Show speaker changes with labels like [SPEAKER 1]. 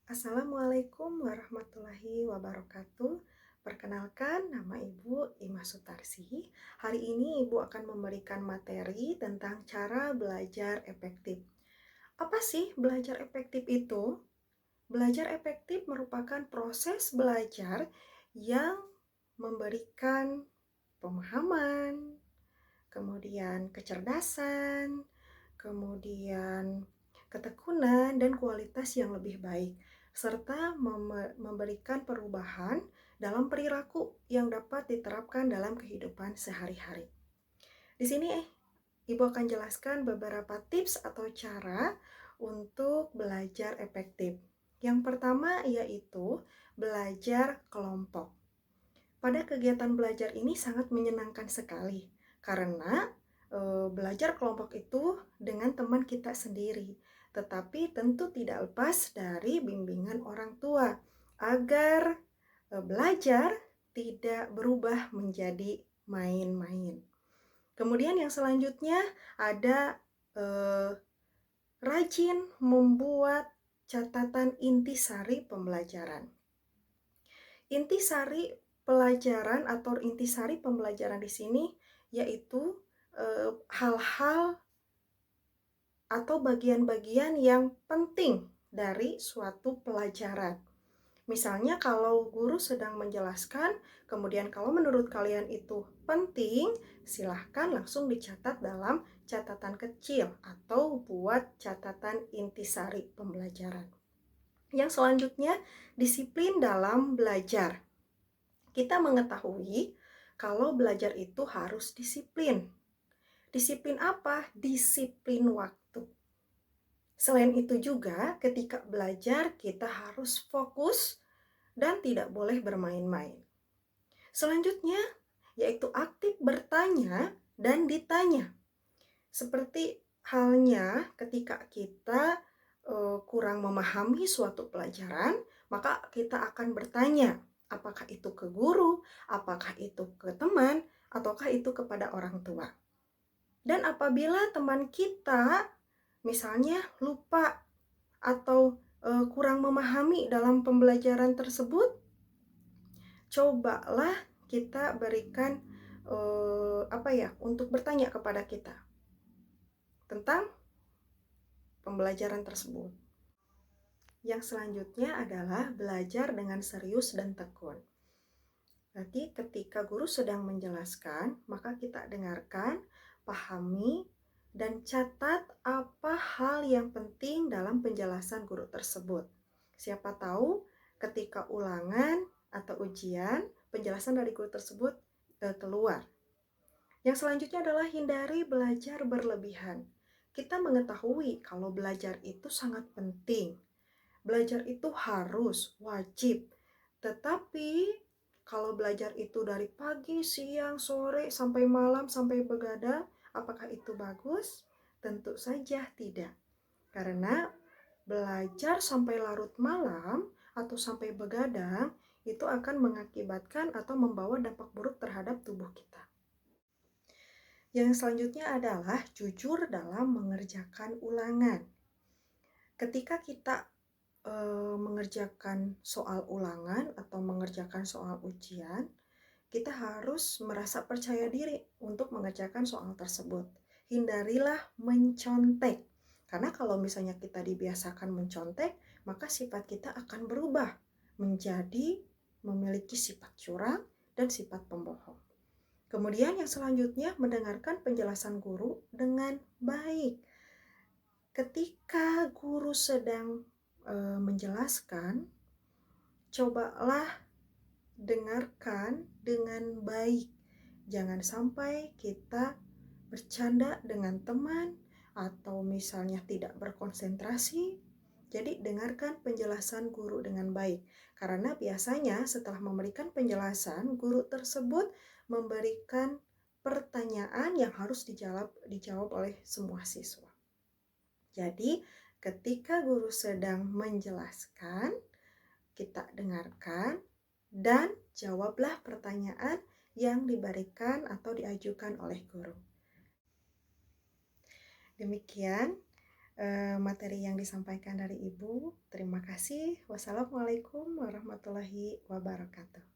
[SPEAKER 1] Assalamualaikum warahmatullahi wabarakatuh. Perkenalkan, nama Ibu Ima Sutarsi. Hari ini Ibu akan memberikan materi tentang cara belajar efektif. Apa sih belajar efektif itu? Belajar efektif merupakan proses belajar yang memberikan pemahaman, kemudian kecerdasan, kemudian ketekunan dan kualitas yang lebih baik, serta memberikan perubahan dalam perilaku yang dapat diterapkan dalam kehidupan sehari-hari. Di sini Ibu akan jelaskan beberapa tips atau cara untuk belajar efektif. Yang pertama yaitu belajar kelompok. Pada kegiatan belajar ini sangat menyenangkan sekali karena belajar kelompok itu dengan teman kita sendiri, tetapi tentu tidak lepas dari bimbingan orang tua agar belajar tidak berubah menjadi main-main. Kemudian yang selanjutnya ada rajin membuat catatan intisari pembelajaran. Intisari pelajaran atau intisari pembelajaran di sini yaitu hal-hal atau bagian-bagian yang penting dari suatu pelajaran. Misalnya kalau guru sedang menjelaskan, kemudian kalau menurut kalian itu penting, silahkan langsung dicatat dalam catatan kecil atau buat catatan intisari pembelajaran. Yang selanjutnya, disiplin dalam belajar. Kita mengetahui kalau belajar itu harus disiplin. Disiplin apa? Disiplin waktu. Selain itu juga ketika belajar kita harus fokus dan tidak boleh bermain-main. Selanjutnya yaitu aktif bertanya dan ditanya. Seperti halnya ketika kita kurang memahami suatu pelajaran, maka kita akan bertanya, apakah itu ke guru, apakah itu ke teman, ataukah itu kepada orang tua. Dan apabila teman kita misalnya lupa atau kurang memahami dalam pembelajaran tersebut, cobalah kita berikan untuk bertanya kepada kita tentang pembelajaran tersebut. Yang selanjutnya adalah belajar dengan serius dan tekun. Jadi ketika guru sedang menjelaskan, maka kita dengarkan, pahami, dan catat apa hal yang penting dalam penjelasan guru tersebut. Siapa tahu ketika ulangan atau ujian, penjelasan dari guru tersebut keluar. Yang selanjutnya adalah hindari belajar berlebihan. Kita mengetahui kalau belajar itu sangat penting. Belajar itu harus, wajib. Tetapi kalau belajar itu dari pagi, siang, sore, sampai malam, sampai begadang, apakah itu bagus? Tentu saja tidak. Karena belajar sampai larut malam atau sampai begadang itu akan mengakibatkan atau membawa dampak buruk terhadap tubuh kita. Yang selanjutnya adalah jujur dalam mengerjakan ulangan. Ketika kita mengerjakan soal ulangan atau mengerjakan soal ujian, kita harus merasa percaya diri untuk mengerjakan soal tersebut. Hindarilah mencontek. Karena kalau misalnya kita dibiasakan mencontek, maka sifat kita akan berubah menjadi memiliki sifat curang dan sifat pembohong. Kemudian yang selanjutnya mendengarkan penjelasan guru dengan baik. Ketika guru sedang menjelaskan, cobalah dengarkan dengan baik. Jangan sampai kita bercanda dengan teman atau misalnya tidak berkonsentrasi. Jadi dengarkan penjelasan guru dengan baik. Karena biasanya setelah memberikan penjelasan, guru tersebut memberikan pertanyaan yang harus dijawab oleh semua siswa. Jadi ketika guru sedang menjelaskan, kita dengarkan dan jawablah pertanyaan yang diberikan atau diajukan oleh guru. Demikian materi yang disampaikan dari Ibu. Terima Terima kasih. Wassalamualaikum warahmatullahi wabarakatuh.